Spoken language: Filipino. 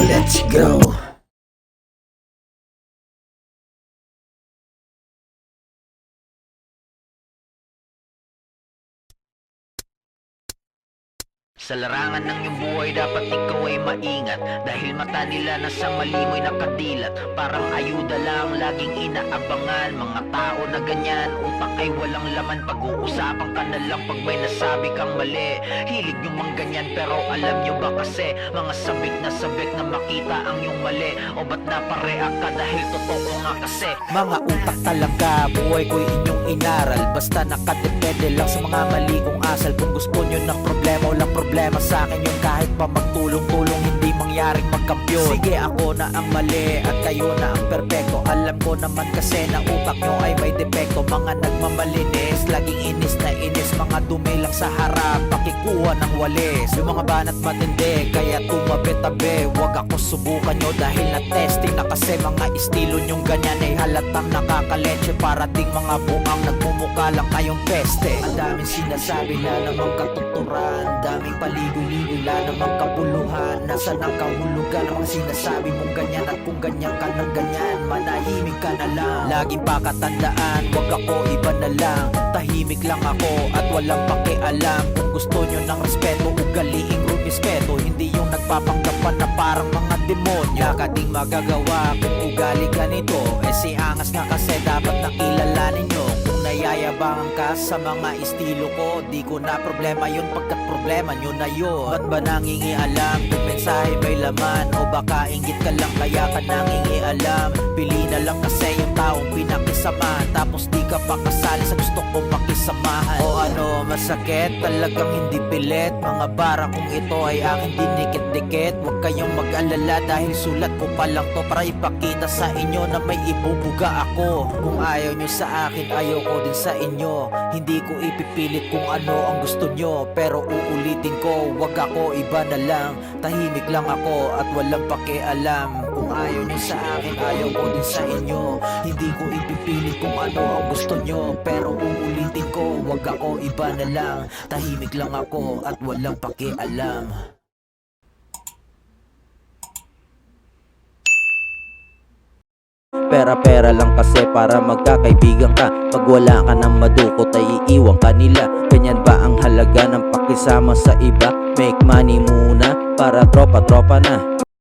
let's go. Sa larangan ng iyong buhay dapat ikaw ay maingat, dahil mata nila nasa mali mo'y nakadilat. Parang ayuda lang laging inaabangan, mga tao na ganyan, utak ay walang laman. Pag-uusapan ka na lang pag may nasabi kang mali. Hilig nyo mang ganyan pero alam nyo ba kasi mga sabik na makita ang iyong mali? O ba't napareact ka dahil totoo nga kasi? Mga utak talaga, buhay ko'y inyong inaral. Basta nakadepende lang sa mga mali kong asal. Kung gusto nyo ng problema, walang problema sa akin yun. Kahit pa magtulong-tulong, hindi mangyaring magkampiyon. Sige, ako na ang mali at kayo na ang perpekto. Alam ko naman kasi na utak nyo ay may depekto. Mga nagmamalinis, laging inis na inis. Mga dumi lang sa harap, pakikuha ng walis. Yung mga banat matindi, kaya tumabi-tabi. Huwag ako subukan nyo dahil na-testing na kasi. Mga estilo nyong ganyan ay halatang nakakalenche. Parating mga buang nagmumukha lang kayong peste. Ang daming sinasabi na namang katuturan, daming paligoy-ligoy, wala namang kabuluhan. Nasaan ang kahulugan ng mga sinasabi mong ganyan? At kung ganyan ka ng ganyan, manahimik ka na lang. Laging pakatandaan, wag ako iba na lang. Tahimik lang ako at walang pakialam. Kung gusto nyo ng respeto, ugaliing rumispeto. Hindi yung nagpapanggap na parang mga demonyo. Kading magagawa kung ugali ganito. Si angas nga kasi dapat nakilalanin nyo. Kung nayayabangan ka sa mga estilo ko, di ko na problema yun pagkat problema nyo na yun. Ba't ba nangingialam kung mensahe may laman? O baka inggit ka lang kaya ka nangingialam? Pili na lang kasi yung taong pinakisama, tapos di ka pa kasali sa gusto kong makisamahan. O ano, masakit? Talagang hindi pilit. Mga bara kung ito ay aking dinikit-dikit. Huwag kayong mag-alala dahil sulat ko pa lang to para ipakita sa inyo na may ibubuga ako. Kung ayaw nyo sa akin, ayaw ko din sa inyo. Hindi ko ipipilit kung ano ang gusto nyo, pero uulitin ko, wag ako iba na lang. Tahimik lang ako at walang pakialam. Kung ayaw nyo sa akin, ayaw ko din sa inyo. Hindi ko ipipilit kung ano ang gusto nyo, pero uulitin ko, wag ako iba na lang. Tahimik lang ako at walang pakialam. Pera-pera lang kasi para magkakaibigan ka. Pag wala ka ng madukot ay iiwan ka nila. Ganyan ba ang halaga ng pakisama sa iba? Make money muna para tropa-tropa na.